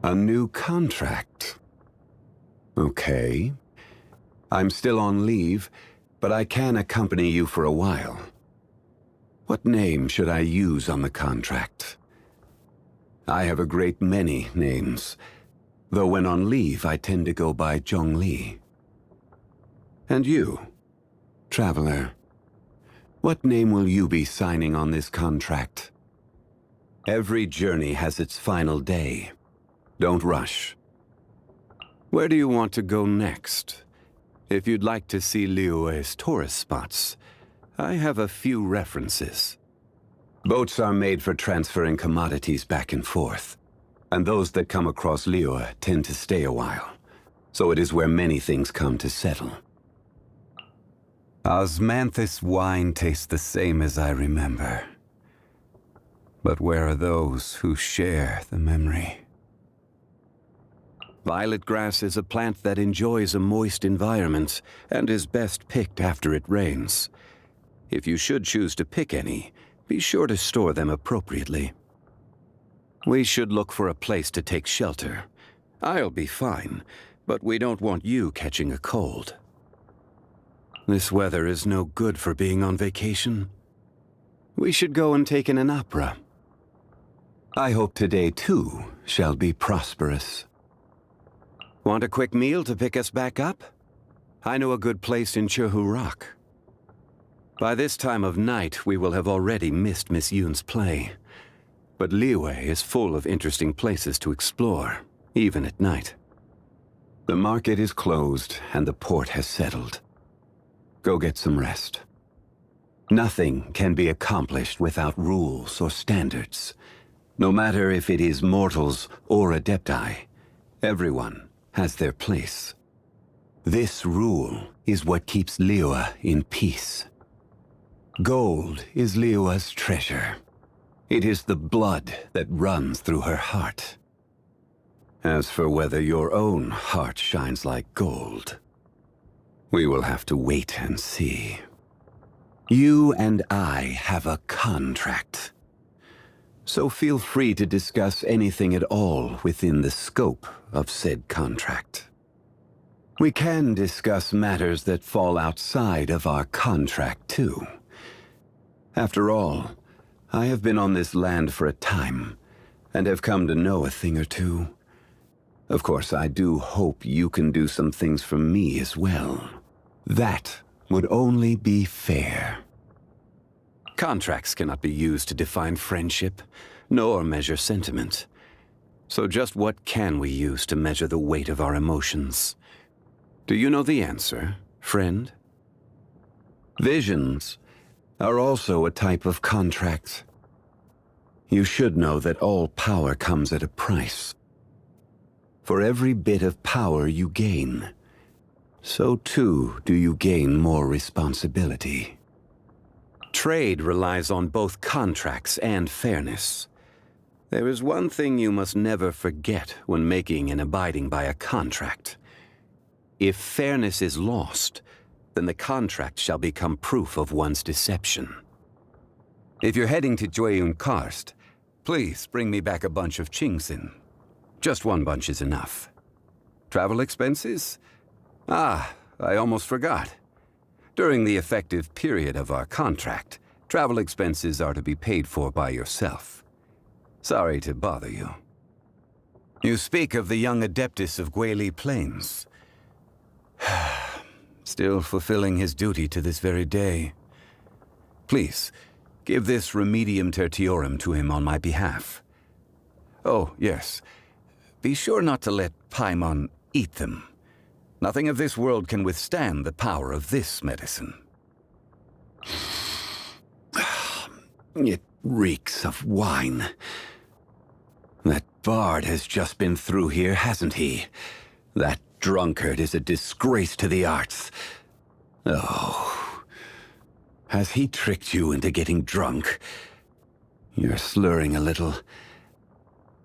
A new contract. Okay. I'm still on leave, but I can accompany you for a while. What name should I use on the contract? I have a great many names, though when on leave I tend to go by Chžun Li. And you, traveler, what name will you be signing on this contract? Every journey has its final day. Don't rush. Where do you want to go next? If you'd like to see Liyue's tourist spots, I have a few references. Boats are made for transferring commodities back and forth, and those that come across Liyue tend to stay a while, so it is where many things come to settle. Osmanthus wine tastes the same as I remember. But where are those who share the memory? Violet grass is a plant that enjoys a moist environment and is best picked after it rains. If you should choose to pick any, be sure to store them appropriately. We should look for a place to take shelter. I'll be fine, but we don't want you catching a cold. This weather is no good for being on vacation. We should go and take in an opera. I hope today, too, shall be prosperous. Want a quick meal to pick us back up? I know a good place in Chžu Rock. By this time of night, we will have already missed Miss Yoon's play. But Liyue is full of interesting places to explore, even at night. The market is closed, and the port has settled. Go get some rest. Nothing can be accomplished without rules or standards. No matter if it is mortals or adepti, everyone has their place. This rule is what keeps Liyue in peace. Gold is Liyue's treasure. It is the blood that runs through her heart. As for whether your own heart shines like gold, we will have to wait and see. You and I have a contract. So feel free to discuss anything at all within the scope of said contract. We can discuss matters that fall outside of our contract, too. After all, I have been on this land for a time, and have come to know a thing or two. Of course, I do hope you can do some things for me as well. That would only be fair. Contracts cannot be used to define friendship, nor measure sentiment. So just what can we use to measure the weight of our emotions? Do you know the answer, friend? Visions are also a type of contract. You should know that all power comes at a price. For every bit of power you gain, so too do you gain more responsibility. Trade relies on both contracts and fairness. There is one thing you must never forget when making and abiding by a contract. If fairness is lost, then the contract shall become proof of one's deception. If you're heading to Jueyun Karst, please bring me back a bunch of Qingxin. Just one bunch is enough. Travel expenses? Ah, I almost forgot. During the effective period of our contract, travel expenses are to be paid for by yourself. Sorry to bother you. You speak of the young Adeptus of Guili Plains. Still fulfilling his duty to this very day. Please, give this Remedium Tertiorum to him on my behalf. Oh, yes. Be sure not to let Paimon eat them. Nothing of this world can withstand the power of this medicine. It reeks of wine. That bard has just been through here, hasn't he? That drunkard is a disgrace to the arts. Oh. Has he tricked you into getting drunk? You're slurring a little.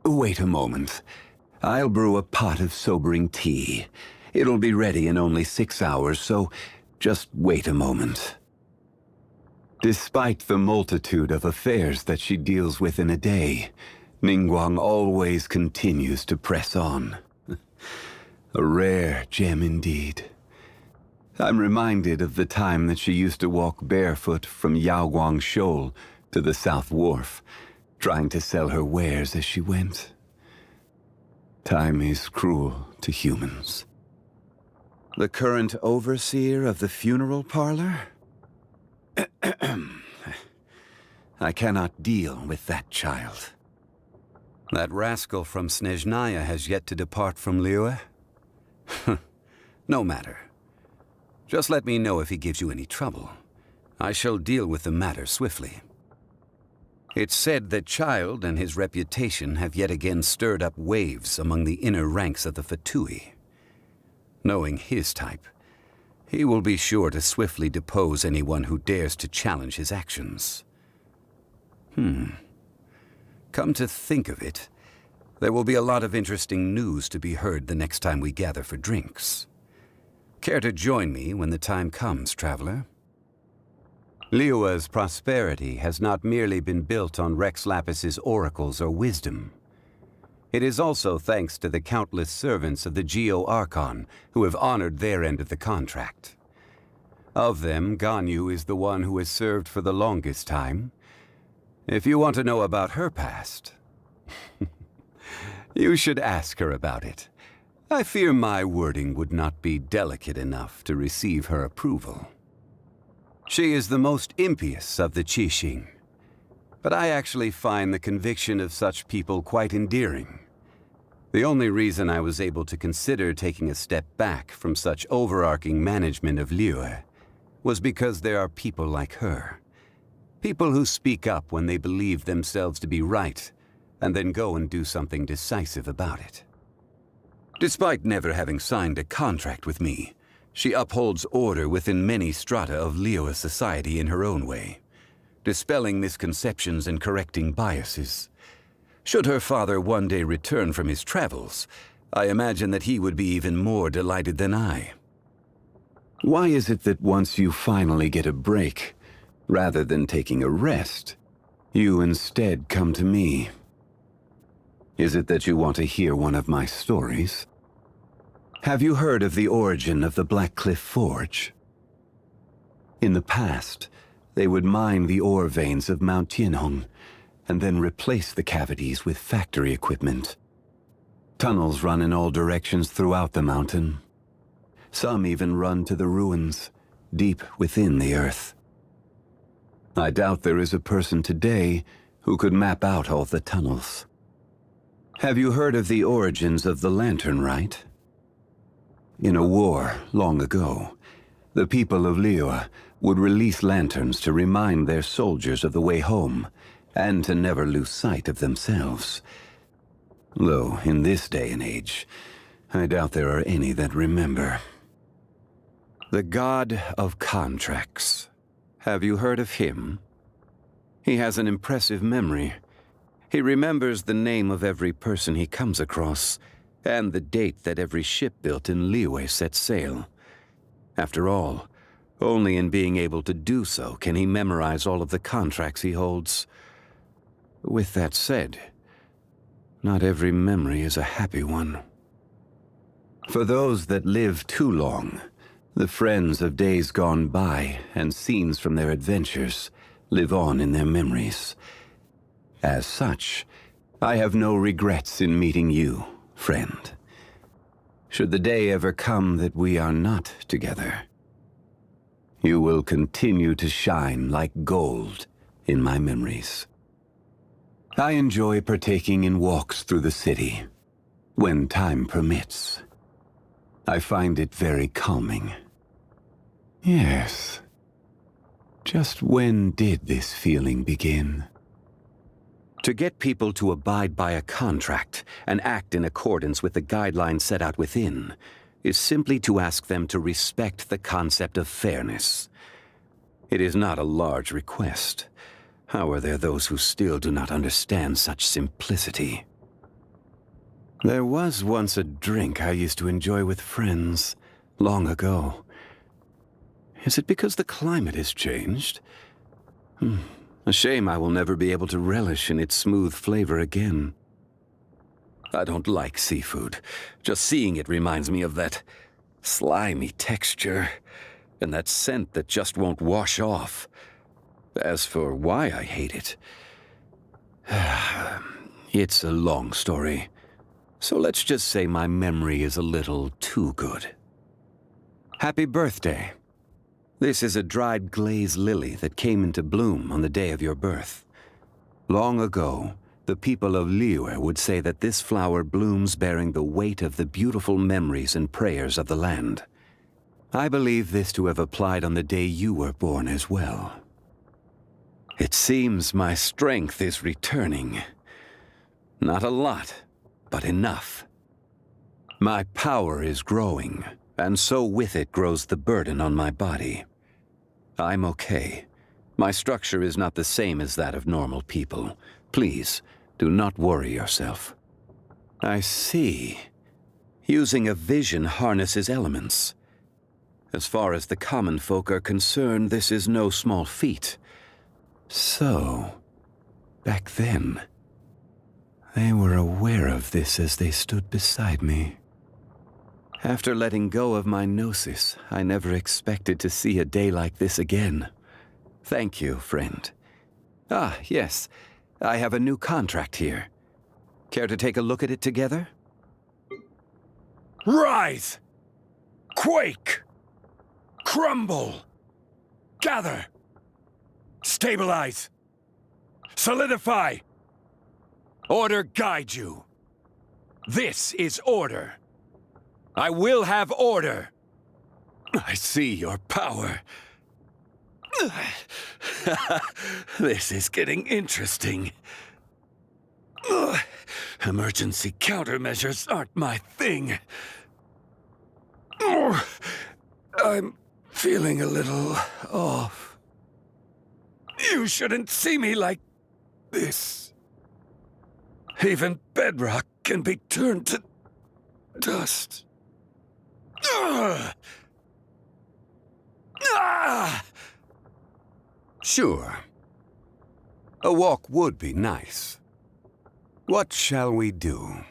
Wait a moment. I'll brew a pot of sobering tea. It'll be ready in only 6 hours, so just wait a moment. Despite the multitude of affairs that she deals with in a day, Ningguang always continues to press on. A rare gem indeed. I'm reminded of the time that she used to walk barefoot from Yaoguang Shoal to the South Wharf, trying to sell her wares as she went. Time is cruel to humans. The current overseer of the funeral parlor? I cannot deal with that child. That rascal from Snezhnaya has yet to depart from Liyue? No matter. Just let me know if he gives you any trouble. I shall deal with the matter swiftly. It's said that Child and his reputation have yet again stirred up waves among the inner ranks of the Fatui. Knowing his type, he will be sure to swiftly depose anyone who dares to challenge his actions. Come to think of it, there will be a lot of interesting news to be heard the next time we gather for drinks. Care to join me when the time comes, traveler? Liyue's prosperity has not merely been built on Rex Lapis's oracles or wisdom. It is also thanks to the countless servants of the Geo-Archon who have honored their end of the contract. Of them, Ganyu is the one who has served for the longest time. If you want to know about her past, you should ask her about it. I fear my wording would not be delicate enough to receive her approval. She is the most impious of the Qixing, but I actually find the conviction of such people quite endearing. The only reason I was able to consider taking a step back from such overarching management of Liyue was because there are people like her. People who speak up when they believe themselves to be right, and then go and do something decisive about it. Despite never having signed a contract with me, she upholds order within many strata of Liyue society in her own way, dispelling misconceptions and correcting biases. Should her father one day return from his travels, I imagine that he would be even more delighted than I. Why is it that once you finally get a break, rather than taking a rest, you instead come to me? Is it that you want to hear one of my stories? Have you heard of the origin of the Black Cliff Forge? In the past, they would mine the ore veins of Mount Tianhong, and then replace the cavities with factory equipment. Tunnels run in all directions throughout the mountain. Some even run to the ruins, deep within the earth. I doubt there is a person today who could map out all the tunnels. Have you heard of the origins of the Lantern Rite? In a war long ago, the people of Liyue would release lanterns to remind their soldiers of the way home, and to never lose sight of themselves. Though, in this day and age, I doubt there are any that remember. The God of Contracts. Have you heard of him? He has an impressive memory. He remembers the name of every person he comes across, and the date that every ship built in Liyue set sail. After all, only in being able to do so can he memorize all of the contracts he holds. With that said, not every memory is a happy one. For those that live too long, the friends of days gone by and scenes from their adventures live on in their memories. As such, I have no regrets in meeting you, friend. Should the day ever come that we are not together, you will continue to shine like gold in my memories. I enjoy partaking in walks through the city, when time permits. I find it very calming. Yes. Just when did this feeling begin? To get people to abide by a contract and act in accordance with the guidelines set out within is simply to ask them to respect the concept of fairness. It is not a large request. How are there those who still do not understand such simplicity? There was once a drink I used to enjoy with friends, long ago. Is it because the climate has changed? A shame I will never be able to relish in its smooth flavor again. I don't like seafood. Just seeing it reminds me of that slimy texture and that scent that just won't wash off. As for why I hate it, it's a long story. So let's just say my memory is a little too good. Happy birthday. This is a dried glaze lily that came into bloom on the day of your birth. Long ago, the people of Liyue would say that this flower blooms bearing the weight of the beautiful memories and prayers of the land. I believe this to have applied on the day you were born as well. It seems my strength is returning. Not a lot, but enough. My power is growing, and so with it grows the burden on my body. I'm okay. My structure is not the same as that of normal people. Please, do not worry yourself. I see. Using a vision harnesses elements. As far as the common folk are concerned, this is no small feat. So, back then, they were aware of this as they stood beside me. After letting go of my gnosis, I never expected to see a day like this again. Thank you, friend. Ah, yes, I have a new contract here. Care to take a look at it together? Rise! Quake! Crumble! Gather! Stabilize! Solidify! Order guide you. This is order. I will have order. I see your power. This is getting interesting. Emergency countermeasures aren't my thing. I'm feeling a little off. You shouldn't see me like this. Even bedrock can be turned to dust. Sure. A walk would be nice. What shall we do?